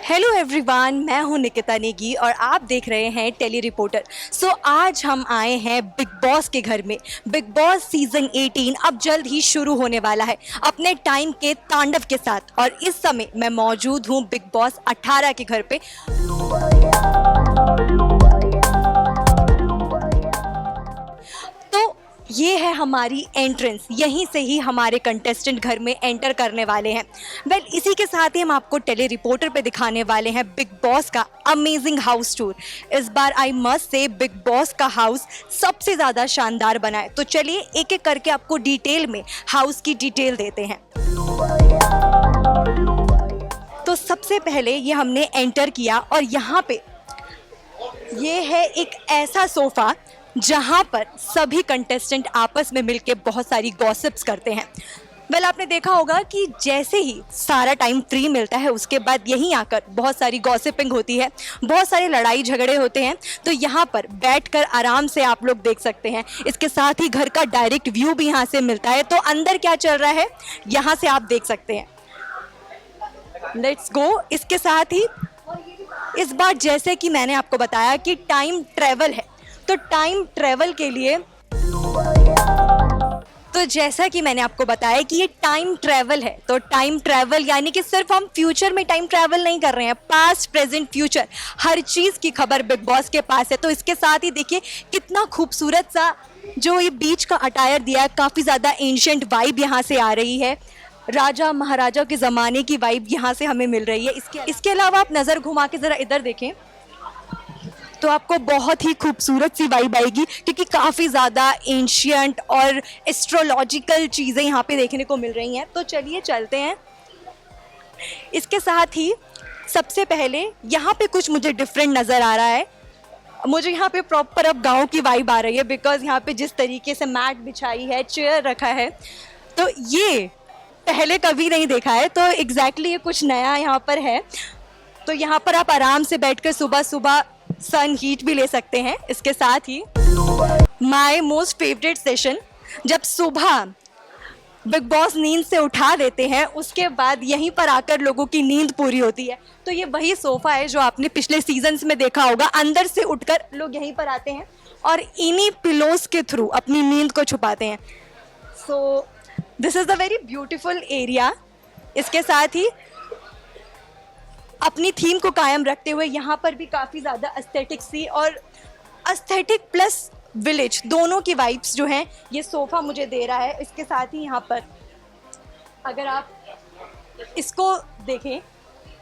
Hello everyone, मैं हूं निकिता नेगी और आप देख रहे हैं टेली रिपोर्टर। आज हम आए हैं बिग बॉस के घर में। बिग बॉस सीजन 18 अब जल्द ही शुरू होने वाला है अपने टाइम के तांडव के साथ, और इस समय मैं मौजूद हूं बिग बॉस 18 के घर पे। तो ये है हमारी एंट्रेंस, यहीं से ही हमारे कंटेस्टेंट घर में एंटर करने वाले हैं। इसी के साथ ही हम आपको टेली रिपोर्टर पे दिखाने वाले हैं बिग बॉस का अमेजिंग हाउस टूर। इस बार I must say Bigg Boss का हाउस सबसे ज़्यादा शानदार बना है। तो चलिए एक एक करके आपको डिटेल में हाउस की डिटेल देते हैं। तो सबसे पहले ये हमने एंटर किया और यहाँ पे ये है एक ऐसा सोफ़ा जहां पर सभी कंटेस्टेंट आपस में मिलके बहुत सारी गॉसिप्स करते हैं। आपने देखा होगा कि जैसे ही सारा टाइम फ्री मिलता है उसके बाद यहीं आकर बहुत सारी गॉसिपिंग होती है, बहुत सारे लड़ाई झगड़े होते हैं। तो यहाँ पर बैठकर आराम से आप लोग देख सकते हैं। इसके साथ ही घर का डायरेक्ट व्यू भी यहाँ से मिलता है, तो अंदर क्या चल रहा है यहाँ से आप देख सकते हैं। Let's go. इसके साथ ही इस बार जैसे कि मैंने आपको बताया कि टाइम ट्रेवल है, तो टाइम ट्रेवल के लिए जैसा कि मैंने आपको बताया कि ये टाइम ट्रेवल है, तो टाइम ट्रेवल यानी कि सिर्फ हम फ्यूचर में टाइम ट्रेवल नहीं कर रहे हैं, पास्ट प्रेजेंट फ्यूचर हर चीज़ की खबर बिग बॉस के पास है। तो इसके साथ ही देखिए कितना खूबसूरत सा जो ये बीच का अटायर दिया है, काफ़ी ज़्यादा एंशिएंट वाइब यहाँ से आ रही है। राजा महाराजा के ज़माने की वाइब यहाँ से हमें मिल रही है। इसके अलावा आप नज़र घुमा के ज़रा इधर देखें तो आपको बहुत ही खूबसूरत सी वाइब आएगी, क्योंकि काफ़ी ज़्यादा एंशिएंट और एस्ट्रोलॉजिकल चीज़ें यहाँ पे देखने को मिल रही हैं। तो चलिए चलते हैं। इसके साथ ही सबसे पहले यहाँ पे कुछ मुझे डिफरेंट नज़र आ रहा है। मुझे यहाँ पे प्रॉपर अब गांव की वाइब आ रही है, बिकॉज यहाँ पे जिस तरीके से मैट बिछाई है, चेयर रखा है, तो ये पहले कभी नहीं देखा है। तो एग्जैक्टली ये कुछ नया यहाँ पर है। तो यहाँ पर आप आराम से बैठकर सुबह सुबह सन हीट भी ले सकते हैं। इसके साथ ही माय मोस्ट फेवरेट सेशन, जब सुबह बिग बॉस नींद से उठा देते हैं, उसके बाद यहीं पर आकर लोगों की नींद पूरी होती है। तो ये वही सोफ़ा है जो आपने पिछले सीजन्स में देखा होगा। अंदर से उठकर लोग यहीं पर आते हैं और इन्हीं पिलोस के थ्रू अपनी नींद को छुपाते हैं। So this is the very beautiful area. इसके साथ ही अपनी थीम को कायम रखते हुए यहाँ पर भी काफ़ी ज़्यादा एस्थेटिक सी और एस्थेटिक प्लस विलेज दोनों की वाइब्स जो हैं ये सोफ़ा मुझे दे रहा है। इसके साथ ही यहाँ पर अगर आप इसको देखें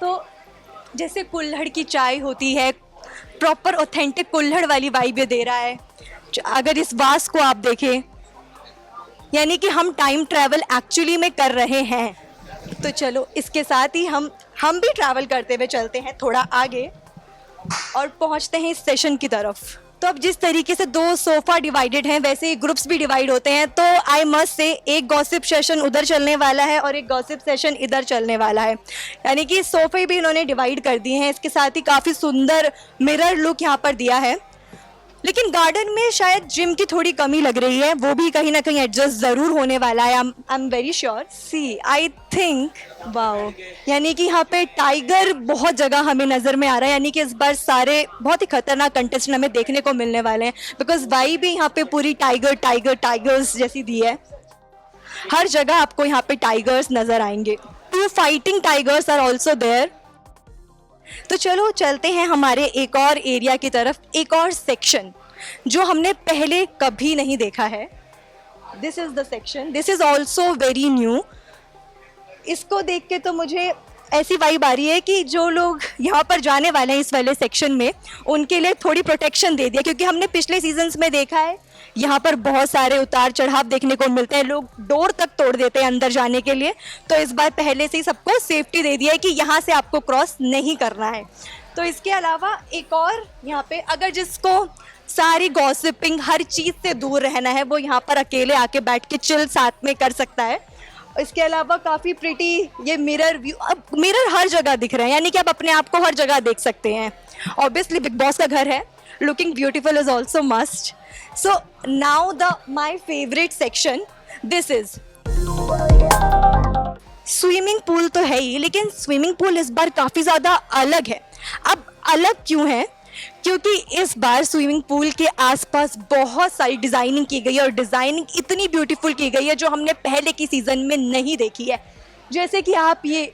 तो जैसे कुल्हड़ की चाय होती है, प्रॉपर ऑथेंटिक कुल्हड़ वाली वाइब ये दे रहा है। अगर इस वास को आप देखें, यानी कि हम टाइम ट्रैवल एक्चुअली में कर रहे हैं। तो चलो इसके साथ ही हम भी ट्रैवल करते हुए चलते हैं थोड़ा आगे और पहुंचते हैं इस सेशन की तरफ। तो अब जिस तरीके से दो सोफ़ा डिवाइडेड हैं, वैसे ही ग्रुप्स भी डिवाइड होते हैं। तो आई मस्ट से एक गॉसिप सेशन उधर चलने वाला है और एक गॉसिप सेशन इधर चलने वाला है, यानी कि सोफ़े भी इन्होंने डिवाइड कर दिए हैं। इसके साथ ही काफ़ी सुंदर मिरर लुक यहाँ पर दिया है। लेकिन गार्डन में शायद जिम की थोड़ी कमी लग रही है, वो भी कहीं ना कहीं एडजस्ट ज़रूर होने वाला है। I am very sure. See I think wow, यानी कि यहाँ पे टाइगर बहुत जगह हमें नज़र में आ रहा है, यानी कि इस बार सारे बहुत ही खतरनाक कंटेस्टेंट हमें देखने को मिलने वाले हैं, बिकॉज वाइब भी यहाँ पे पूरी टाइगर्स जैसी दी है। हर जगह आपको यहाँ पे टाइगर्स नज़र आएंगे। 2 fighting tigers are also there. तो चलो चलते हैं हमारे एक और एरिया की तरफ, एक और सेक्शन जो हमने पहले कभी नहीं देखा है। This is the section, this is also very new. इसको देख के तो मुझे ऐसी वाइब आ रही है कि जो लोग यहाँ पर जाने वाले हैं इस वाले सेक्शन में, उनके लिए थोड़ी प्रोटेक्शन दे दिया, क्योंकि हमने पिछले सीजन्स में देखा है यहाँ पर बहुत सारे उतार चढ़ाव देखने को मिलते हैं, लोग डोर तक तोड़ देते हैं अंदर जाने के लिए। तो इस बार पहले से ही सबको सेफ्टी दे दिया है कि यहाँ से आपको क्रॉस नहीं करना है। तो इसके अलावा एक और यहाँ पे अगर जिसको सारी गॉसिपिंग हर चीज़ से दूर रहना है, वो यहाँ पर अकेले आके बैठ के चिल साथ में कर सकता है। इसके अलावा काफ़ी प्रिटी ये मिरर व्यू, अब मिरर हर जगह दिख रहे हैं, यानी कि आप अपने आप को हर जगह देख सकते हैं। ऑब्वियसली बिग बॉस का घर है, looking beautiful is also must. So now the my favourite section, this is swimming pool. तो है ही, लेकिन स्विमिंग पूल इस बार काफ़ी ज़्यादा अलग है। अब अलग क्यों है? क्योंकि इस बार स्विमिंग पूल के आसपास बहुत सारी डिज़ाइनिंग की गई है, और डिज़ाइनिंग इतनी ब्यूटीफुल की गई है जो हमने पहले की सीज़न में नहीं देखी है। जैसे कि आप ये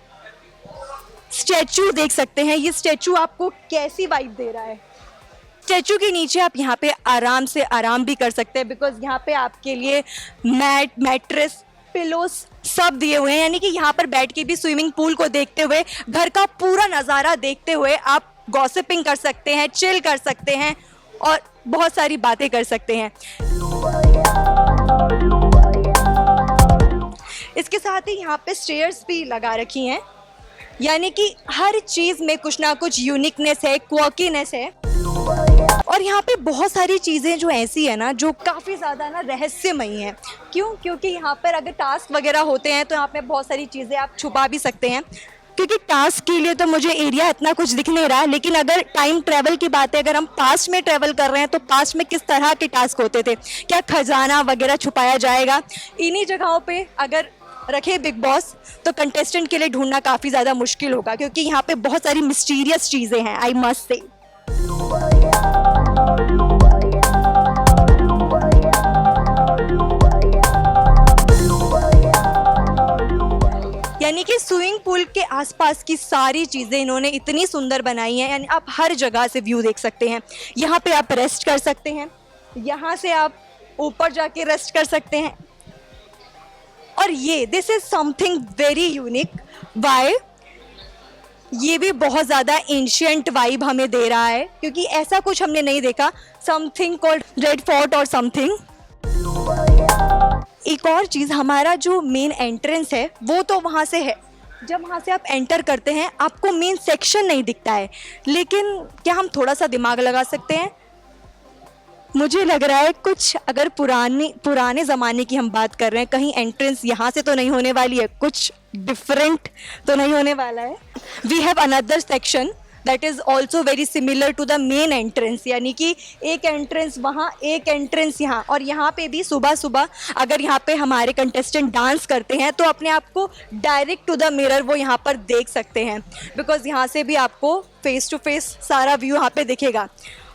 स्टैचू देख सकते हैं, ये स्टैचू आपको कैसी वाइब दे रहा है। स्टैचू के नीचे आप यहाँ पे आराम से आराम भी कर सकते हैं, बिकॉज यहाँ पे आपके लिए मैट, मैट्रेस, पिलोस सब दिए हुए हैं, यानी कि यहाँ पर बैठ के भी स्विमिंग पूल को देखते हुए, घर का पूरा नज़ारा देखते हुए आप गॉसिपिंग कर सकते हैं, चिल कर सकते हैं और बहुत सारी बातें कर सकते हैं। इसके साथ ही यहाँ पे स्टेयर्स भी लगा रखी हैं, यानी कि हर चीज़ में कुछ ना कुछ यूनिकनेस है, क्वर्कीनेस है। और यहाँ पे बहुत सारी चीज़ें जो ऐसी है ना, जो काफ़ी ज़्यादा ना रहस्यमयी हैं। क्यों? क्योंकि यहाँ पर अगर टास्क वगैरह होते हैं तो यहाँ पे बहुत सारी चीज़ें आप छुपा भी सकते हैं। क्योंकि टास्क के लिए तो मुझे एरिया इतना कुछ दिख नहीं रहा, लेकिन अगर टाइम ट्रैवल की बात है, अगर हम पास्ट में ट्रैवल कर रहे हैं तो पास्ट में किस तरह के टास्क होते थे, क्या खजाना वगैरह छुपाया जाएगा, इन्हीं जगहों पे अगर रखे बिग बॉस तो कंटेस्टेंट के लिए ढूंढना काफ़ी ज़्यादा मुश्किल होगा, क्योंकि यहाँ पे बहुत सारी मिस्टीरियस चीज़ें हैं, आई मस्ट से। यानी कि स्विमिंग पूल के आसपास की सारी चीज़ें इन्होंने इतनी सुंदर बनाई हैं, यानी आप हर जगह से व्यू देख सकते हैं। यहाँ पे आप रेस्ट कर सकते हैं, यहाँ से आप ऊपर जाके रेस्ट कर सकते हैं। और ये this is something very unique. Why? ये भी बहुत ज़्यादा एंशियंट वाइब हमें दे रहा है, क्योंकि ऐसा कुछ हमने नहीं देखा। समथिंग कॉल्ड रेड फोर्ट और समथिंग। एक और चीज़, हमारा जो मेन एंट्रेंस है वो तो वहाँ से है, जब वहाँ से आप एंटर करते हैं आपको मेन सेक्शन नहीं दिखता है। लेकिन क्या हम थोड़ा सा दिमाग लगा सकते हैं? मुझे लग रहा है कुछ, अगर पुराने ज़माने की हम बात कर रहे हैं, कहीं एंट्रेंस यहाँ से तो नहीं होने वाली है, कुछ डिफरेंट तो नहीं होने वाला है। We have another section that is also very similar to the main entrance, यानी कि एक एंट्रेंस वहाँ, एक एंट्रेंस यहाँ। और यहाँ पे भी सुबह सुबह अगर यहाँ पे हमारे कंटेस्टेंट डांस करते हैं तो अपने आप को डायरेक्ट टू द मिरर वो यहाँ पर देख सकते हैं, बिकॉज यहाँ से भी आपको फेस टू फेस सारा व्यू यहाँ पे दिखेगा।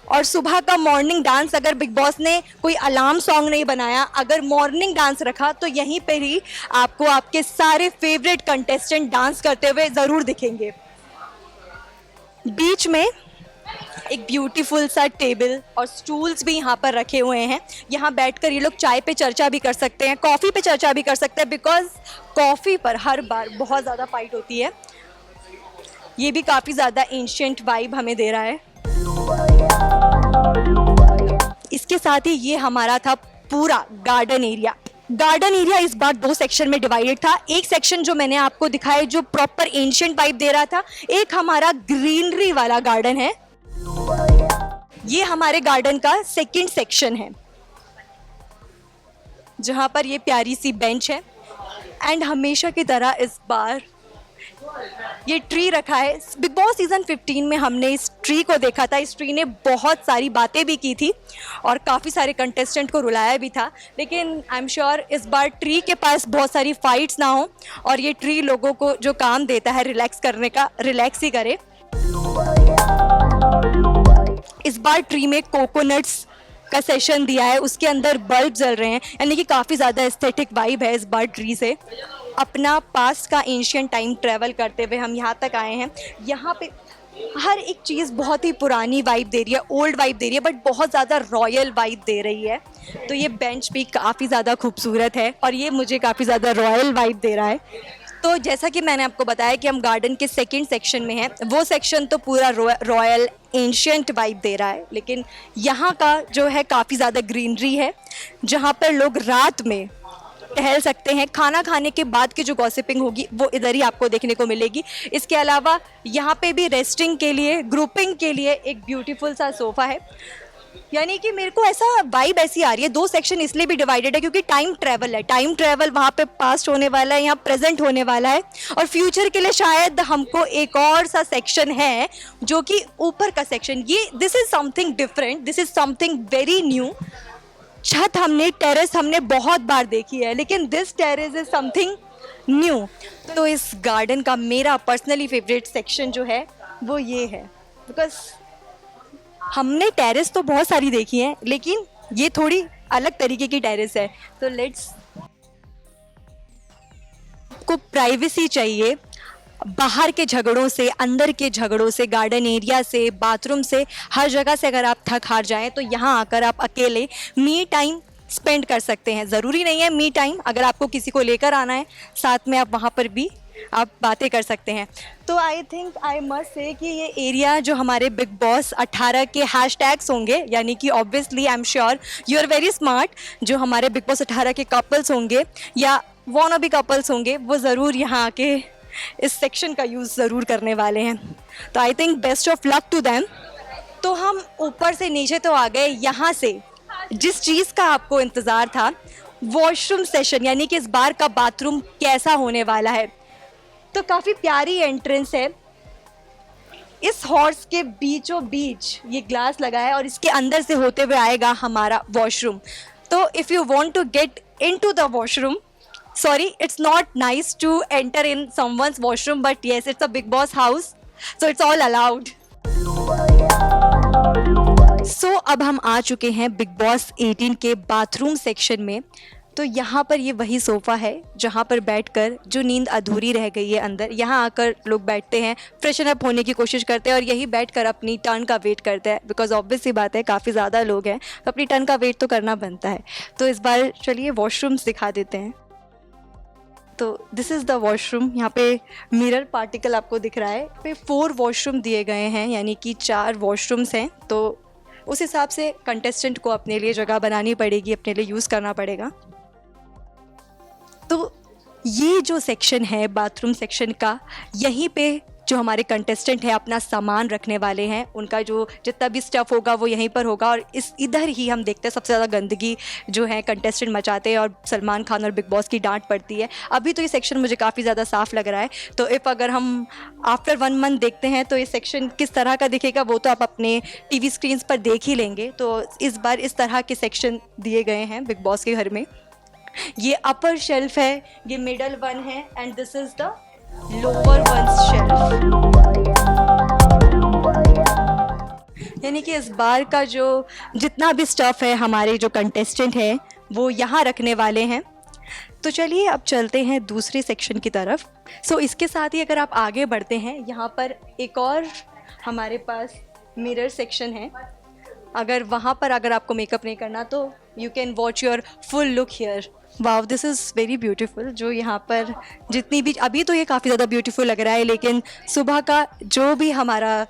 और सुबह का मॉर्निंग डांस, अगर बिग बॉस ने कोई अलार्म सॉन्ग नहीं बनाया, अगर मॉर्निंग डांस रखा, तो यहीं पर ही आपको आपके सारे फेवरेट कंटेस्टेंट डांस करते हुए ज़रूर दिखेंगे। बीच में एक ब्यूटीफुल सा टेबल और स्टूल्स भी यहाँ पर रखे हुए हैं। यहाँ बैठकर ये लोग चाय पे चर्चा भी कर सकते हैं, कॉफ़ी पे चर्चा भी कर सकते हैं, बिकॉज कॉफ़ी पर हर बार बहुत ज़्यादा फाइट होती है। ये भी काफ़ी ज़्यादा एंशिएंट वाइब हमें दे रहा है। इसके साथ ही ये हमारा था पूरा गार्डन एरिया। गार्डन एरिया इस बार 2 सेक्शन में डिवाइडेड था। एक सेक्शन जो मैंने आपको दिखाया जो प्रॉपर एंशिएंट वाइब दे रहा था, एक हमारा ग्रीनरी वाला गार्डन है। ये हमारे गार्डन का सेकंड सेक्शन है, जहां पर ये प्यारी सी बेंच है। एंड हमेशा की तरह इस बार ये ट्री रखा है। बिग बॉस सीज़न 15 में हमने इस ट्री को देखा था। इस ट्री ने बहुत सारी बातें भी की थी और काफ़ी सारे कंटेस्टेंट को रुलाया भी था, लेकिन आई एम श्योर इस बार ट्री के पास बहुत सारी फाइट्स ना हो और ये ट्री लोगों को जो काम देता है रिलैक्स करने का, रिलैक्स ही करे। इस बार ट्री में कोकोनट्स का सेशन दिया है, उसके अंदर बल्ब जल रहे हैं, यानी कि काफ़ी ज़्यादा एस्थेटिक वाइब है इस बार ट्री से। अपना पास्ट का एंशिएंट टाइम ट्रैवल करते हुए हम यहाँ तक आए हैं। यहाँ पे हर एक चीज़ बहुत ही पुरानी वाइब दे रही है, ओल्ड वाइब दे रही है, बट बहुत ज़्यादा रॉयल वाइब दे रही है। तो ये बेंच भी काफ़ी ज़्यादा खूबसूरत है और ये मुझे काफ़ी ज़्यादा रॉयल वाइब दे रहा है। तो जैसा कि मैंने आपको बताया कि हम गार्डन के सेकंड सेक्शन में हैं, वो सेक्शन तो पूरा रॉयल एंशियंट वाइब दे रहा है, लेकिन यहाँ का जो है काफ़ी ज़्यादा ग्रीनरी है, जहाँ पर लोग रात में टहल सकते हैं। खाना खाने के बाद की जो गॉसिपिंग होगी वो इधर ही आपको देखने को मिलेगी। इसके अलावा यहाँ पे भी रेस्टिंग के लिए, ग्रुपिंग के लिए एक ब्यूटीफुल सा सोफ़ा है। यानी कि मेरे को ऐसा वाइब ऐसी आ रही है, दो सेक्शन इसलिए भी डिवाइडेड है क्योंकि टाइम ट्रैवल है, टाइम ट्रैवल वहाँ पे पास्ट होने वाला है, यहाँ प्रेजेंट होने वाला है, और फ्यूचर के लिए शायद हमको एक और सा सेक्शन है जो कि ऊपर का सेक्शन। ये this is something different, this is something very new. छत हमने, टेरेस हमने बहुत बार देखी है, लेकिन this terrace is something new. तो इस गार्डन का मेरा पर्सनली फेवरेट सेक्शन जो है वो ये है, बिकॉज हमने टेरेस तो बहुत सारी देखी है, लेकिन ये थोड़ी अलग तरीके की टेरेस है। तो लेट्स, को प्राइवेसी चाहिए बाहर के झगड़ों से, अंदर के झगड़ों से, गार्डन एरिया से, बाथरूम से, हर जगह से अगर आप थक हार जाएं तो यहाँ आकर आप अकेले मी टाइम स्पेंड कर सकते हैं। ज़रूरी नहीं है मी टाइम, अगर आपको किसी को लेकर आना है साथ में, आप वहाँ पर भी आप बातें कर सकते हैं। तो आई थिंक आई मस्ट से कि ये एरिया जो हमारे बिग बॉस 18 के हैशटैग्स होंगे, यानी कि obviously I am sure you are very smart, जो हमारे बिग बॉस 18 के कपल्स होंगे या वॉनबी कपल्स होंगे, वो ज़रूर यहाँ आके इस सेक्शन का यूज़ ज़रूर करने वाले हैं। तो I think best of luck to them. तो हम ऊपर से नीचे तो आ गए, यहाँ से जिस चीज़ का आपको इंतज़ार था, वॉशरूम सेशन, यानी कि इस बार का बाथरूम कैसा होने वाला है। तो काफ़ी प्यारी एंट्रेंस है, इस हॉर्स के बीचों बीच ये ग्लास लगा है और इसके अंदर से होते हुए आएगा हमारा वॉशरूम। तो if you want to get into the washroom, sorry, it's not nice to enter in someone's washroom, but yes, it's a Bigg Boss house, so it's all allowed. So अब हम आ चुके हैं बिग बॉस 18 के bathroom section में। तो यहाँ पर ये वही सोफ़ा है जहाँ पर बैठकर जो नींद अधूरी रह गई है अंदर, यहाँ आकर लोग बैठते हैं, फ्रेशन अप होने की कोशिश करते हैं और यही बैठकर अपनी टर्न का वेट करते हैं, बिकॉज ऑब्वियस सी बात है काफ़ी ज़्यादा लोग हैं तो अपनी टर्न का वेट तो करना बनता है। तो इस बार चलिए वॉशरूम्स दिखा देते हैं। तो दिस इज़ द वॉशरूम, यहाँ पे मिरर पार्टिकल आपको दिख रहा है। पे 4 वॉशरूम दिए गए हैं, यानी कि 4 वॉशरूम्स हैं। तो उस हिसाब से कंटेस्टेंट को अपने लिए जगह बनानी पड़ेगी, अपने लिए यूज़ करना पड़ेगा। तो ये जो सेक्शन है बाथरूम सेक्शन का, यहीं पे जो हमारे कंटेस्टेंट हैं अपना सामान रखने वाले हैं, उनका जो जितना भी स्टफ़ होगा वो यहीं पर होगा। और इस इधर ही हम देखते हैं सबसे ज़्यादा गंदगी जो है कंटेस्टेंट मचाते हैं और सलमान खान और बिग बॉस की डांट पड़ती है। अभी तो ये सेक्शन मुझे काफ़ी ज़्यादा साफ़ लग रहा है। तो अगर हम आफ्टर 1 मंथ देखते हैं तो ये सेक्शन किस तरह का दिखेगा वो तो आप अपने टीवी स्क्रीन्स पर देख ही लेंगे। तो इस बार इस तरह के सेक्शन दिए गए हैं बिग बॉस के घर में। ये अपर शेल्फ है, ये मिडल वन है, and this is the lower ones shelf. यानी कि इस बार का जो जितना भी स्टफ़ है हमारे जो कंटेस्टेंट हैं वो यहाँ रखने वाले हैं। तो चलिए अब चलते हैं दूसरे सेक्शन की तरफ। सो इसके साथ ही अगर आप आगे बढ़ते हैं, यहाँ पर एक और हमारे पास मिरर सेक्शन है। अगर वहाँ पर अगर आपको मेकअप नहीं करना तो you can watch your full look here. Wow, this is very beautiful. जो यहाँ पर जितनी भी, अभी तो ये काफ़ी ज़्यादा ब्यूटीफुल लग रहा है, लेकिन सुबह का जो भी हमारा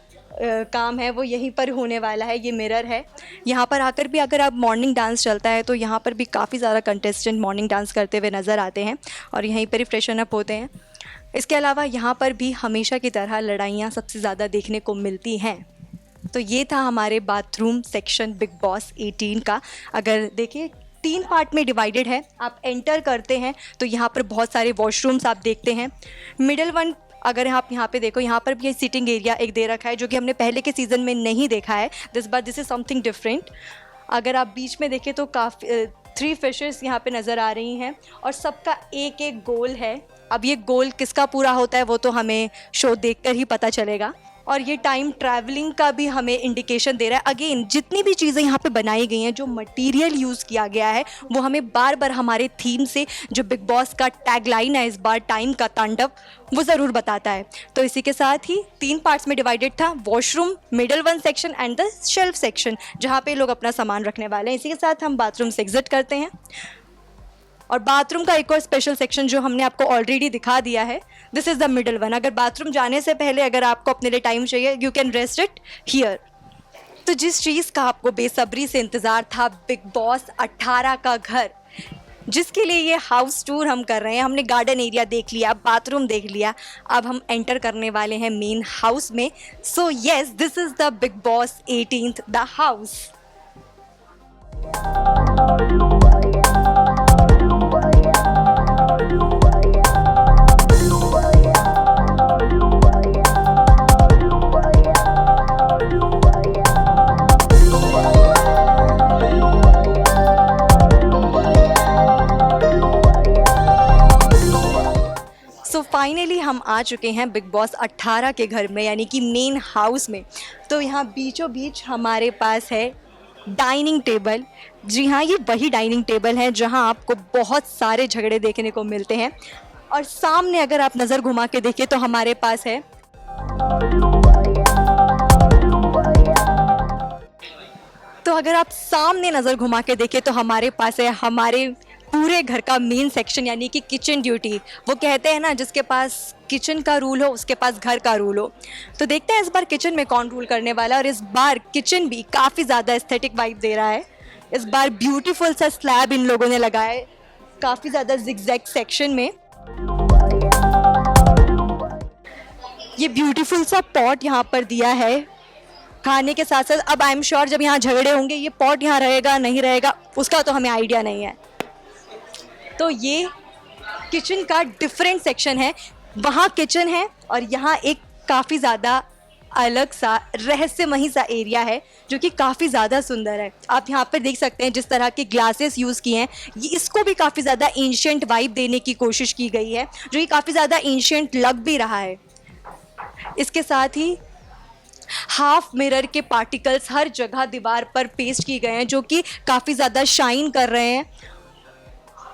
काम है वो यहीं पर होने वाला है। ये मिरर है, यहाँ पर आकर भी अगर आप मॉर्निंग डांस चलता है तो यहाँ पर भी काफ़ी ज़्यादा कंटेस्टेंट मॉर्निंग डांस करते हुए नज़र आते हैं और यहीं पर ही फ्रेशन अप होते हैं। इसके अलावा यहाँ पर भी हमेशा की तरह लड़ाइयाँ सबसे ज़्यादा देखने को मिलती हैं। तो ये था हमारे बाथरूम सेक्शन बिग बॉस 18 का। अगर देखिए 3 पार्ट में डिवाइडेड है। आप एंटर करते हैं तो यहाँ पर बहुत सारे वॉशरूम्स आप देखते हैं। मिडल वन अगर आप यहाँ पे देखो, यहाँ पर भी सिटिंग एरिया एक दे रखा है जो कि हमने पहले के सीज़न में नहीं देखा है। This is something different. अगर आप बीच में देखें तो काफ़ी 3 फिशेस यहाँ पे नज़र आ रही हैं और सबका एक एक गोल है। अब ये गोल किसका पूरा होता है वो तो हमें शो देखकर ही पता चलेगा। और ये टाइम ट्रैवलिंग का भी हमें इंडिकेशन दे रहा है। अगेन जितनी भी चीज़ें यहाँ पे बनाई गई हैं, जो मटेरियल यूज़ किया गया है वो हमें बार बार हमारे थीम से, जो बिग बॉस का टैगलाइन है इस बार, टाइम का तांडव, वो ज़रूर बताता है। तो इसी के साथ ही 3 पार्ट्स में डिवाइडेड था, washroom, middle one section and the shelf section, जहाँ पे लोग अपना सामान रखने वाले हैं। इसी के साथ हम बाथरूम से एग्जिट करते हैं। और बाथरूम का एक और स्पेशल सेक्शन जो हमने आपको ऑलरेडी दिखा दिया है, this is the middle one. अगर बाथरूम जाने से पहले अगर आपको अपने लिए टाइम चाहिए, you can rest it here. तो जिस चीज़ का आपको बेसब्री से इंतज़ार था, बिग बॉस 18 का घर, जिसके लिए ये हाउस टूर हम कर रहे हैं, हमने गार्डन एरिया देख लिया, बाथरूम देख लिया, अब हम एंटर करने वाले हैं मेन हाउस में। So yes, this is the big boss 18th the house. So finally हम आ चुके हैं बिग बॉस 18 के घर में, यानी कि मेन हाउस में। तो यहाँ बीचों बीच हमारे पास है डाइनिंग टेबल। जी हाँ, ये वही डाइनिंग टेबल है जहाँ आपको बहुत सारे झगड़े देखने को मिलते हैं। और सामने अगर आप नज़र घुमा के देखें तो हमारे पास है अगर आप सामने नज़र घुमा के देखें तो हमारे पास है हमारे पूरे घर का मेन सेक्शन, यानी कि किचन ड्यूटी। वो कहते हैं ना, जिसके पास किचन का रूल हो उसके पास घर का रूल हो। तो देखते हैं इस बार किचन में कौन रूल करने वाला है। और इस बार किचन भी काफ़ी ज़्यादा एस्थेटिक वाइब दे रहा है। इस बार ब्यूटीफुल सा स्लैब इन लोगों ने लगाया है, काफ़ी ज़्यादा जिगजैग सेक्शन में। ये ब्यूटीफुल सा पॉट यहाँ पर दिया है खाने के साथ साथ। अब आई एम श्योर जब यहाँ झगड़े होंगे, ये पॉट यहाँ रहेगा नहीं रहेगा उसका तो हमें आइडिया नहीं है। तो ये किचन का डिफरेंट सेक्शन है, वहाँ किचन है और यहाँ एक काफ़ी ज़्यादा अलग सा रहस्यमयी सा एरिया है जो कि काफ़ी ज़्यादा सुंदर है। आप यहाँ पर देख सकते हैं जिस तरह के ग्लासेस यूज़ किए हैं, ये इसको भी काफ़ी ज़्यादा एंशिएंट वाइब देने की कोशिश की गई है, जो कि काफ़ी ज़्यादा एंशिएंट लग भी रहा है। इसके साथ ही हाफ मिरर के पार्टिकल्स हर जगह दीवार पर पेस्ट किए गए हैं जो कि काफ़ी ज़्यादा शाइन कर रहे हैं।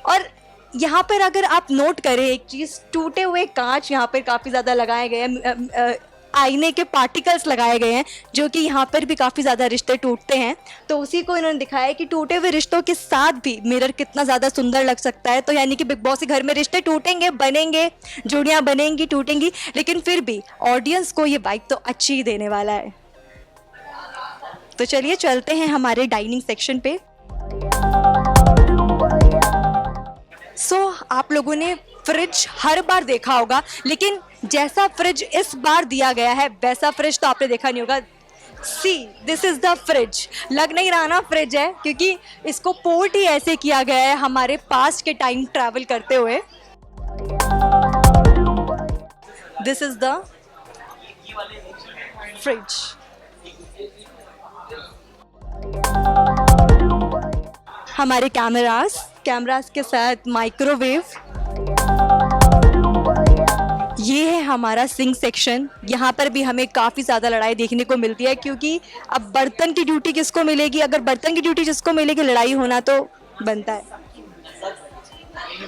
और यहाँ पर अगर आप नोट करें एक चीज़, टूटे हुए कांच यहाँ पर काफ़ी ज़्यादा लगाए गए हैं, आईने के पार्टिकल्स लगाए गए हैं जो कि यहाँ पर भी काफ़ी ज़्यादा रिश्ते टूटते हैं। तो उसी को इन्होंने दिखाया है कि टूटे हुए रिश्तों के साथ भी मिरर कितना ज़्यादा सुंदर लग सकता है। तो यानी कि बिग बॉस के घर में रिश्ते टूटेंगे, बनेंगे, जोड़ियाँ बनेंगी, टूटेंगी, लेकिन फिर भी ऑडियंस को ये वाइब तो अच्छी ही देने वाला है। तो चलिए चलते हैं हमारे डाइनिंग सेक्शन पे। आप लोगों ने फ्रिज हर बार देखा होगा, लेकिन जैसा फ्रिज इस बार दिया गया है वैसा फ्रिज तो आपने देखा नहीं होगा। सी, दिस इज़ द फ्रिज। लग नहीं रहा ना फ्रिज है, क्योंकि इसको पोर्ट ही ऐसे किया गया है हमारे पास्ट के टाइम ट्रैवल करते हुए। This is the fridge. हमारे कैमरास के साथ माइक्रोवेव। ये है हमारा सिंक सेक्शन। यहाँ पर भी हमें काफ़ी ज़्यादा लड़ाई देखने को मिलती है, क्योंकि अब बर्तन की ड्यूटी किसको मिलेगी? अगर बर्तन की ड्यूटी जिसको मिलेगी, लड़ाई होना तो बनता है।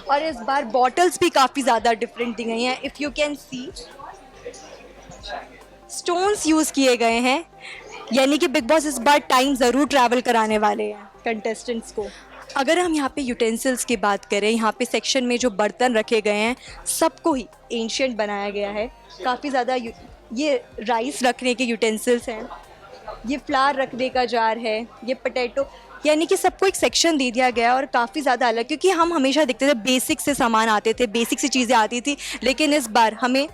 और इस बार बॉटल्स भी काफ़ी ज़्यादा डिफरेंट दी गई हैं। If you can see, stones use किए गए हैं, यानी कि बिग बॉस इस बार टाइम ज़रूर ट्रैवल कराने वाले हैं कंटेस्टेंट्स को। अगर हम यहाँ पे यूटेंसिल्स की बात करें, यहाँ पे सेक्शन में जो बर्तन रखे गए हैं सबको ही एंशिएंट बनाया गया है। काफ़ी ज़्यादा ये राइस रखने के यूटेंसिल्स हैं, ये फ्लावर रखने का जार है, ये पोटैटो, यानी कि सबको एक सेक्शन दे दिया गया और काफ़ी ज़्यादा अलग। क्योंकि हम हमेशा देखते थे बेसिक से सामान आते थे, बेसिक सी चीज़ें आती थी, लेकिन इस बार हमें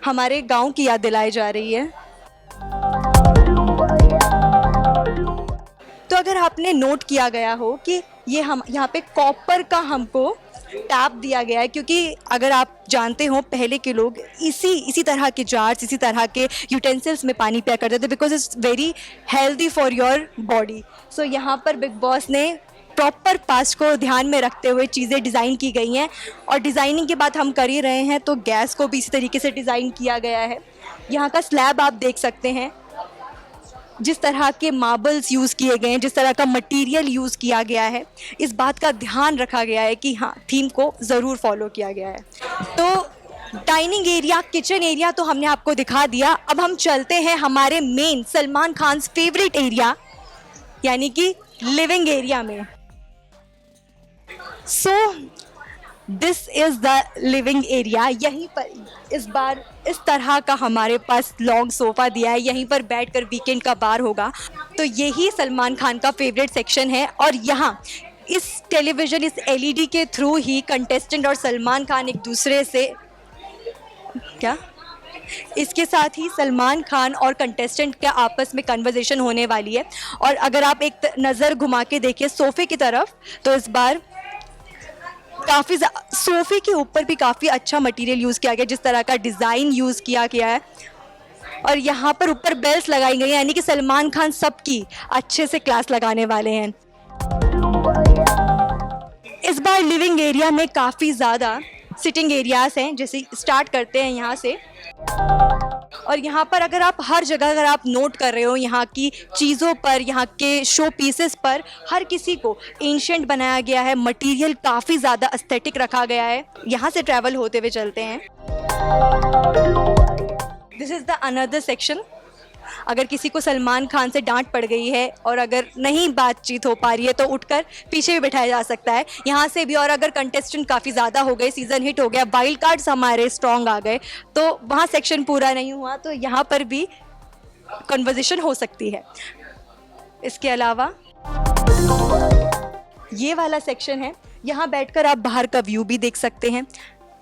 हमारे गाँव की याद दिलाई जा रही है। तो अगर आपने नोट किया गया हो कि ये हम यहाँ पे कॉपर का हमको टैप दिया गया है, क्योंकि अगर आप जानते हो पहले के लोग इसी तरह के जार्स, इसी तरह के यूटेंसिल्स में पानी पिया करते थे, because it's very healthy for your body. So यहाँ पर बिग बॉस ने प्रॉपर पास्ट को ध्यान में रखते हुए चीज़ें डिज़ाइन की गई हैं। और डिज़ाइनिंग की बात हम कर ही रहे हैं तो गैस को भी इसी तरीके से डिज़ाइन किया गया है। यहाँ का स्लैब आप देख सकते हैं, जिस तरह के मार्बल्स यूज़ किए गए हैं, जिस तरह का मटेरियल यूज़ किया गया है, इस बात का ध्यान रखा गया है कि हाँ, थीम को ज़रूर फॉलो किया गया है। तो डाइनिंग एरिया, किचन एरिया तो हमने आपको दिखा दिया। अब हम चलते हैं हमारे main Salman Khan favourite area, यानी कि लिविंग एरिया में। This is the living area. यहीं पर इस बार इस तरह का हमारे पास लॉन्ग सोफ़ा दिया है, यहीं पर बैठकर वीकेंड का बार होगा। तो यही सलमान खान का फेवरेट सेक्शन है और यहाँ इस टेलीविज़न, इस एलईडी के थ्रू ही कंटेस्टेंट और सलमान खान एक दूसरे से क्या इसके साथ ही सलमान खान और कंटेस्टेंट के आपस में कन्वर्सेशन होने वाली है। और अगर आप एक नज़र घुमा के देखिए सोफ़े की तरफ, तो इस बार काफ़ी सोफ़े के ऊपर भी काफ़ी अच्छा मटेरियल यूज़ किया गया, जिस तरह का डिज़ाइन यूज़ किया गया है। और यहाँ पर ऊपर बेल्स लगाई गई हैं, यानी कि सलमान खान सबकी अच्छे से क्लास लगाने वाले हैं। इस बार लिविंग एरिया में काफ़ी ज़्यादा सिटिंग एरियाज़ हैं। जैसे स्टार्ट करते हैं यहाँ से, और यहाँ पर अगर आप हर जगह अगर आप नोट कर रहे हो, यहाँ की चीज़ों पर, यहाँ के शो पीसेस पर हर किसी को एंशिएंट बनाया गया है। मटेरियल काफ़ी ज़्यादा एस्थेटिक रखा गया है। यहाँ से ट्रैवल होते हुए चलते हैं। This is the another section. अगर किसी को सलमान खान से डांट पड़ गई है और अगर नहीं बातचीत हो पा रही है तो उठकर पीछे भी बिठाया जा सकता है यहाँ से भी। और अगर कंटेस्टेंट काफ़ी ज़्यादा हो गए, सीज़न हिट हो गया, वाइल्ड कार्ड्स हमारे स्ट्रॉन्ग आ गए, तो वहाँ सेक्शन पूरा नहीं हुआ, तो यहाँ पर भी कन्वर्सेशन हो सकती है। इसके अलावा ये वाला सेक्शन है, यहाँ बैठकर आप बाहर का व्यू भी देख सकते हैं।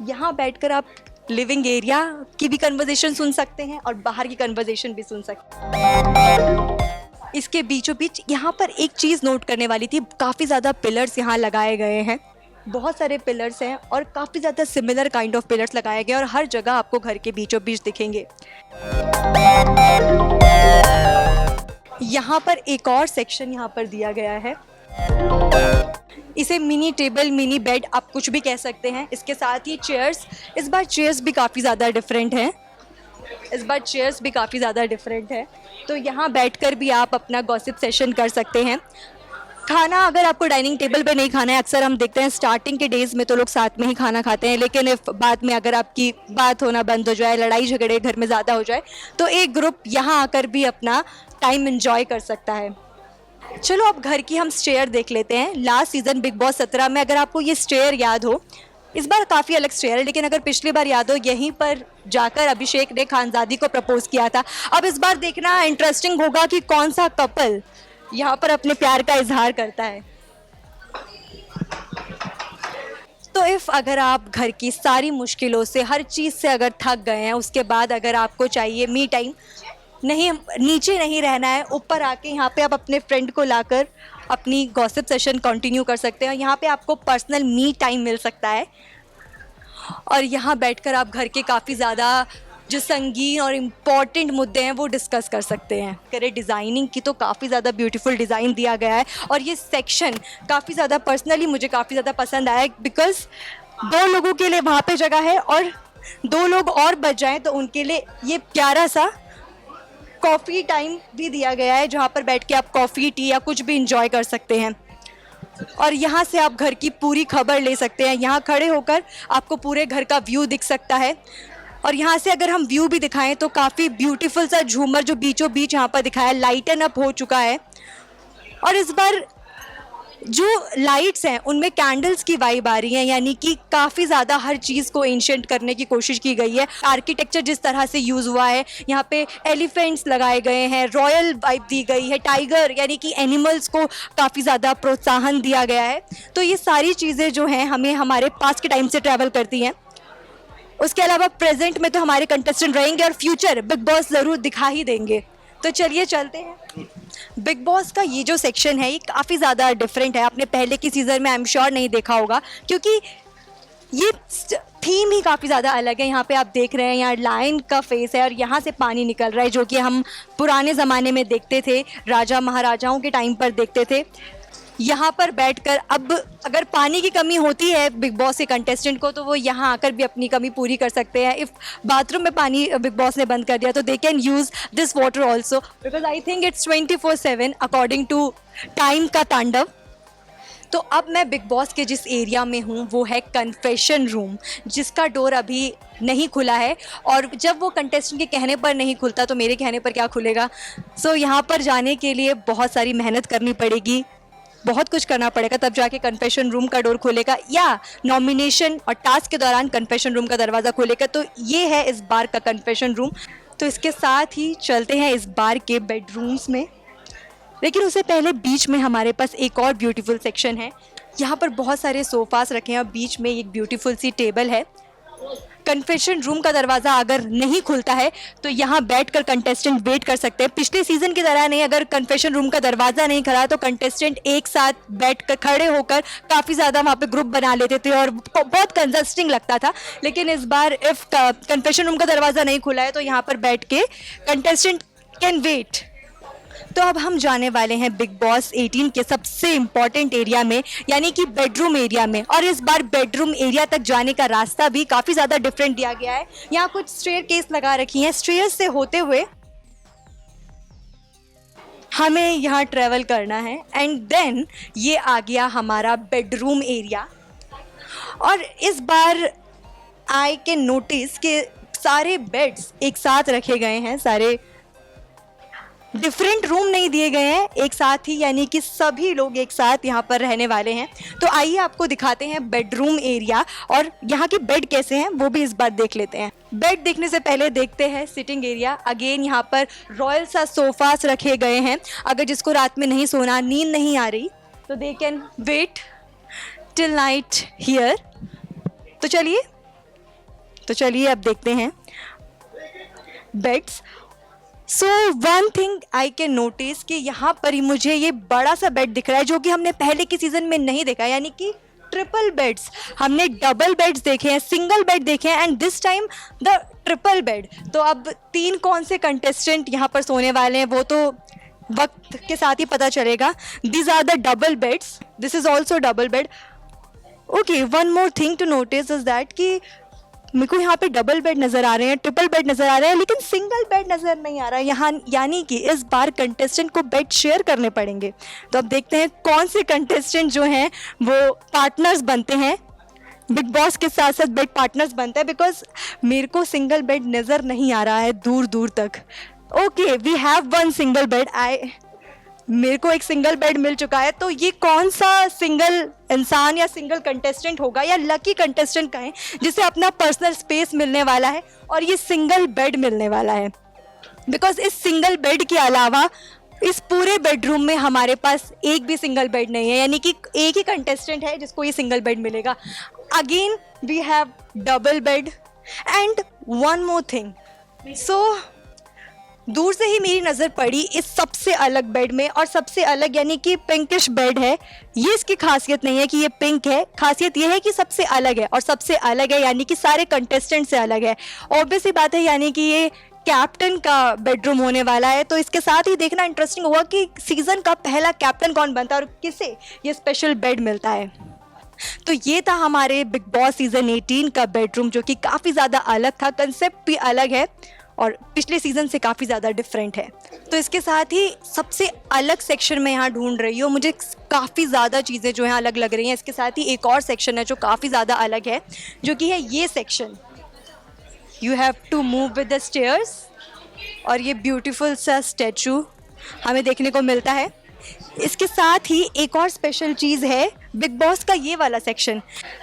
यहाँ बैठकर आप लिविंग एरिया की भी कन्वर्सेशन सुन सकते हैं और बाहर की कन्वर्सेशन भी सुन सकते हैं। इसके बीचों बीच यहाँ पर एक चीज़ नोट करने वाली थी, काफ़ी ज़्यादा पिलर्स यहाँ लगाए गए हैं। बहुत सारे पिलर्स हैं और काफ़ी ज़्यादा सिमिलर काइंड ऑफ पिलर्स लगाए गए और हर जगह आपको घर के बीचों बीच दिखेंगे। यहाँ पर एक और सेक्शन यहाँ पर दिया गया है, इसे मिनी टेबल, मिनी बेड आप कुछ भी कह सकते हैं। इसके साथ ही चेयर्स, इस बार चेयर्स भी काफ़ी ज़्यादा डिफरेंट हैं। तो यहाँ बैठकर भी आप अपना गॉसिप सेशन कर सकते हैं। खाना अगर आपको डाइनिंग टेबल पे नहीं खाना है, अक्सर हम देखते हैं स्टार्टिंग के डेज़ में तो लोग साथ में ही खाना खाते हैं, लेकिन इफ बाद में अगर आपकी बात होना बंद हो जाए, लड़ाई झगड़े घर में ज़्यादा हो जाए, तो एक ग्रुप यहाँ आकर भी अपना टाइम एंजॉय कर सकता है। चलो अब घर की हम स्टेयर देख लेते हैं। लास्ट सीज़न बिग बॉस 17 में अगर आपको ये स्टेयर याद हो, इस बार काफ़ी अलग स्टेयर है, लेकिन अगर पिछली बार याद हो, यहीं पर जाकर अभिषेक ने खानजादी को प्रपोज किया था। अब इस बार देखना इंटरेस्टिंग होगा कि कौन सा कपल यहाँ पर अपने प्यार का इजहार करता है। तो अगर आप घर की सारी मुश्किलों से, हर चीज़ से अगर थक गए हैं, उसके बाद अगर आपको चाहिए मी टाइम, नहीं नीचे नहीं रहना है, ऊपर आके यहाँ पे आप अपने फ्रेंड को लाकर अपनी गॉसिप सेशन कंटिन्यू कर सकते हैं। यहाँ पे आपको पर्सनल मी टाइम मिल सकता है और यहाँ बैठकर आप घर के काफ़ी ज़्यादा जो संगीन और इम्पॉर्टेंट मुद्दे हैं वो डिस्कस कर सकते हैं। करें डिज़ाइनिंग की, तो काफ़ी ज़्यादा ब्यूटीफुल डिज़ाइन दिया गया है और ये सेक्शन काफ़ी ज़्यादा पर्सनली मुझे काफ़ी ज़्यादा पसंद आया, बिकॉज़ 2 लोगों के लिए वहाँ पे जगह है और 2 लोग और बच जाएँ तो उनके लिए ये प्यारा सा कॉफ़ी टाइम भी दिया गया है, जहाँ पर बैठ के आप कॉफ़ी, टी या कुछ भी इंजॉय कर सकते हैं। और यहाँ से आप घर की पूरी खबर ले सकते हैं। यहाँ खड़े होकर आपको पूरे घर का व्यू दिख सकता है और यहाँ से अगर हम व्यू भी दिखाएं तो काफ़ी ब्यूटीफुल सा झूमर जो बीचों बीच यहाँ पर दिखाया, लाइटन अप हो चुका है। और इस बार जो लाइट्स हैं उनमें कैंडल्स की वाइब आ रही है, यानी कि काफ़ी ज़्यादा हर चीज़ को एंशिएंट करने की कोशिश की गई है। आर्किटेक्चर जिस तरह से यूज़ हुआ है, यहाँ पे एलिफेंट्स लगाए गए हैं, रॉयल वाइब दी गई है, टाइगर यानी कि एनिमल्स को काफ़ी ज़्यादा प्रोत्साहन दिया गया है। तो ये सारी चीज़ें जो हैं हमें हमारे पास्ट के टाइम से ट्रैवल करती हैं। उसके अलावा प्रेजेंट में तो हमारे कंटेस्टेंट रहेंगे और फ्यूचर बिग बॉस ज़रूर दिखा ही देंगे। तो चलिए चलते हैं। बिग बॉस का ये जो सेक्शन है ये काफ़ी ज़्यादा डिफरेंट है, आपने पहले की सीज़न में आई एम श्योर नहीं देखा होगा, क्योंकि ये थीम ही काफ़ी ज़्यादा अलग है। यहाँ पे आप देख रहे हैं, यहाँ लायन का फेस है और यहाँ से पानी निकल रहा है, जो कि हम पुराने ज़माने में देखते थे, राजा महाराजाओं के टाइम पर देखते थे। यहाँ पर बैठकर अब अगर पानी की कमी होती है बिग बॉस के कंटेस्टेंट को, तो वो यहाँ आकर भी अपनी कमी पूरी कर सकते हैं। इफ़ बाथरूम में पानी बिग बॉस ने बंद कर दिया तो they can use this water also, because I think it's 24/7 according to time का तांडव। तो अब मैं बिग बॉस के जिस एरिया में हूँ वो है कन्फेशन रूम, जिसका डोर अभी नहीं खुला है और जब वो कंटेस्टेंट के कहने पर नहीं खुलता तो मेरे कहने पर क्या खुलेगा। सो यहाँ पर जाने के लिए बहुत सारी मेहनत करनी पड़ेगी। बहुत कुछ करना पड़ेगा, तब जाके कन्फेशन रूम का डोर खोलेगा या नॉमिनेशन और टास्क के दौरान कन्फेशन रूम का दरवाज़ा खोलेगा। तो ये है इस बार का कन्फेशन रूम। तो इसके साथ ही चलते हैं इस बार के बेडरूम्स में, लेकिन उससे पहले बीच में हमारे पास एक और ब्यूटीफुल सेक्शन है। यहाँ पर बहुत सारे सोफ़ास रखे हैं और बीच में एक ब्यूटीफुल सी टेबल है। कन्फेशन रूम का दरवाज़ा अगर नहीं खुलता है तो यहाँ बैठकर कंटेस्टेंट वेट कर सकते हैं। पिछले सीज़न की तरह नहीं, अगर कन्फेशन रूम का दरवाज़ा नहीं खुला तो कंटेस्टेंट एक साथ बैठकर खड़े होकर काफ़ी ज़्यादा वहाँ पे ग्रुप बना लेते थे और बहुत कंजस्टिंग लगता था। लेकिन इस बार इफ़ कन्फेशन रूम का दरवाज़ा नहीं खुला है तो यहाँ पर बैठ के कंटेस्टेंट कैन वेट। तो अब हम जाने वाले हैं बिग बॉस 18 के सबसे इम्पॉर्टेंट एरिया में, यानी कि बेडरूम एरिया में। और इस बार बेडरूम एरिया तक जाने का रास्ता भी काफ़ी ज़्यादा डिफरेंट दिया गया है। यहाँ कुछ स्टेयर केस लगा रखी हैं, स्टेयर से होते हुए हमें यहाँ ट्रेवल करना है। एंड देन ये आ गया हमारा बेडरूम एरिया। और इस बार आई कैन नोटिस कि सारे बेड्स एक साथ रखे गए हैं, सारे डिफरेंट रूम नहीं दिए गए हैं, एक साथ ही, यानी कि सभी लोग एक साथ यहाँ पर रहने वाले हैं। तो आइए आपको दिखाते हैं बेडरूम एरिया और यहाँ के बेड कैसे हैं वो भी इस बार देख लेते हैं। बेड देखने से पहले देखते हैं सिटिंग एरिया। अगेन यहाँ पर रॉयल सा सोफास रखे गए हैं। अगर जिसको रात में नहीं सोना, नींद नहीं आ रही, तो they can wait till night here. तो चलिए अब देखते हैं beds. So one thing I can notice कि यहाँ पर ही मुझे ये बड़ा सा बेड दिख रहा है जो कि हमने पहले के सीज़न में नहीं देखा, यानी कि ट्रिपल बेड्स। हमने डबल बेड्स देखे हैं, सिंगल बेड देखे हैं, and this time the triple bed. तो अब 3 कौन से कंटेस्टेंट यहाँ पर सोने वाले हैं वो तो वक्त के साथ ही पता चलेगा। This are the double beds, this is also double bed. Okay, one more thing to notice is that कि मेरे को यहाँ पे डबल बेड नज़र आ रहे हैं, ट्रिपल बेड नज़र आ रहे हैं, लेकिन सिंगल बेड नज़र नहीं आ रहा है यहाँ, यानी कि इस बार कंटेस्टेंट को बेड शेयर करने पड़ेंगे। तो अब देखते हैं कौन से कंटेस्टेंट जो हैं वो पार्टनर्स बनते हैं, बिग बॉस के साथ साथ बेड पार्टनर्स बनते हैं, बिकॉज मेरे को सिंगल बेड नज़र नहीं आ रहा है दूर दूर तक। Okay, we have one single bed. मेरे को एक सिंगल बेड मिल चुका है। तो ये कौन सा सिंगल इंसान या सिंगल कंटेस्टेंट होगा या लकी कंटेस्टेंट कहें जिसे अपना पर्सनल स्पेस मिलने वाला है और ये सिंगल बेड मिलने वाला है। बिकॉज इस सिंगल बेड के अलावा इस पूरे बेडरूम में हमारे पास एक भी सिंगल बेड नहीं है, यानी कि एक ही कंटेस्टेंट है जिसको ये सिंगल बेड मिलेगा। Again we have double bed and one more thing. So दूर से ही मेरी नज़र पड़ी इस सबसे अलग बेड में, और सबसे अलग यानी कि पिंकिश बेड है। ये इसकी खासियत नहीं है कि ये पिंक है, खासियत ये है कि सबसे अलग है, और सबसे अलग है यानी कि सारे कंटेस्टेंट से अलग है। ऑब्वियस सी बात है, यानी कि ये कैप्टन का बेडरूम होने वाला है। तो इसके साथ ही देखना इंटरेस्टिंग होगा कि सीज़न का पहला कैप्टन कौन बनता है और किसे ये स्पेशल बेड मिलता है। तो ये था हमारे बिग बॉस सीज़न 18 का बेडरूम, जो कि काफ़ी ज़्यादा अलग था, कंसेप्ट भी अलग है और पिछले सीज़न से काफ़ी ज़्यादा डिफरेंट है। तो इसके साथ ही सबसे अलग सेक्शन में यहाँ ढूंढ रही हूँ, मुझे काफ़ी ज़्यादा चीज़ें जो हैं अलग लग रही हैं। इसके साथ ही एक और सेक्शन है जो काफ़ी ज़्यादा अलग है, जो कि है ये section. You have to move with the stairs, और ये ब्यूटीफुल सा स्टैचू हमें देखने को मिलता है। इसके साथ ही एक और स्पेशल चीज़ है बिग बॉस का ये वाला सेक्शन।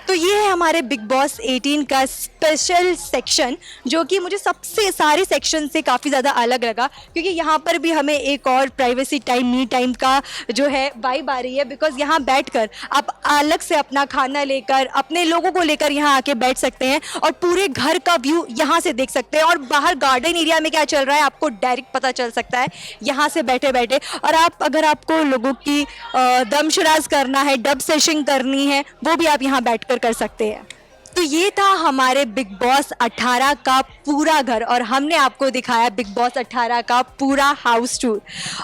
तो ये है हमारे बिग बॉस 18 का स्पेशल सेक्शन, जो कि मुझे सबसे सारे सेक्शन से काफ़ी ज़्यादा अलग लगा, क्योंकि यहाँ पर भी हमें एक और प्राइवेसी टाइम, मी टाइम का जो है वाइब आ रही है। बिकॉज यहाँ बैठकर आप अलग से अपना खाना लेकर, अपने लोगों को लेकर यहाँ आके बैठ सकते हैं और पूरे घर का व्यू यहाँ से देख सकते हैं, और बाहर गार्डन एरिया में क्या चल रहा है आपको डायरेक्ट पता चल सकता है यहाँ से बैठे बैठे। और अगर आपको लोगों की दमशराज करना है, डब सेशन करनी है, वो भी आप यहाँ बैठकर कर सकते हैं। तो ये था हमारे बिग बॉस 18 का पूरा घर, और हमने आपको दिखाया बिग बॉस 18 का पूरा हाउस टूर।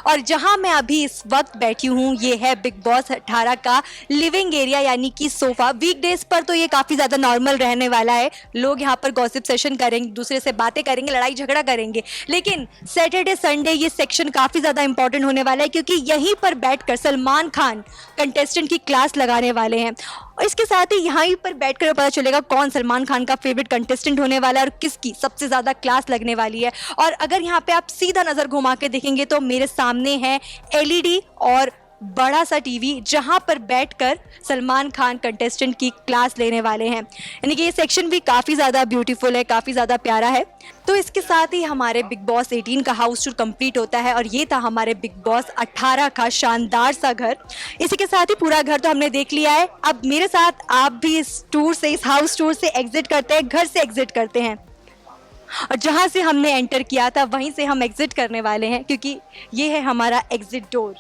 और जहां मैं अभी इस वक्त बैठी हूँ ये है बिग बॉस 18 का लिविंग एरिया, यानी कि सोफ़ा। वीकडेज पर तो ये काफ़ी ज़्यादा नॉर्मल रहने वाला है, लोग यहाँ पर गॉसिप सेशन करेंगे, दूसरे से बातें करेंगे, लड़ाई झगड़ा करेंगे। लेकिन सैटरडे संडे ये सेक्शन काफ़ी ज़्यादा इंपॉर्टेंट होने वाला है, क्योंकि यहीं पर बैठकर सलमान खान कंटेस्टेंट की क्लास लगाने वाले हैं। और इसके साथ ही यहाँ पर बैठकर पता चलेगा कौन सलमान खान का फेवरेट कंटेस्टेंट होने वाला है और किसकी सबसे ज़्यादा क्लास लगने वाली है। और अगर यहाँ पे आप सीधा नज़र घुमा के देखेंगे तो मेरे सामने है एलईडी और बड़ा सा टीवी जहां पर बैठकर सलमान खान कंटेस्टेंट की क्लास लेने वाले हैं। यानी कि ये सेक्शन भी काफ़ी ज़्यादा ब्यूटीफुल है, काफ़ी ज़्यादा प्यारा है। तो इसके साथ ही हमारे बिग बॉस 18 का हाउस टूर कंप्लीट होता है और ये था हमारे बिग बॉस 18 का शानदार सा घर। इसी के साथ ही पूरा घर तो हमने देख लिया है। अब मेरे साथ आप भी इस टूर से, इस हाउस टूर से एग्जिट करते हैं, घर से एग्जिट करते हैं। और जहां से हमने एंटर किया था वहीं से हम एग्जिट करने वाले हैं, क्योंकि ये है हमारा एग्जिट डोर।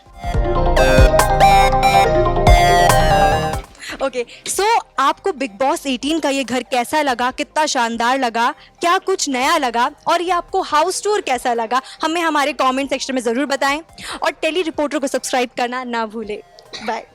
ओके, सो आपको बिग बॉस 18 का ये घर कैसा लगा, कितना शानदार लगा, क्या कुछ नया लगा, और ये आपको हाउस टूर कैसा लगा, हमें हमारे कमेंट सेक्शन में ज़रूर बताएं। और टेली रिपोर्टर को सब्सक्राइब करना ना भूलें। बाय।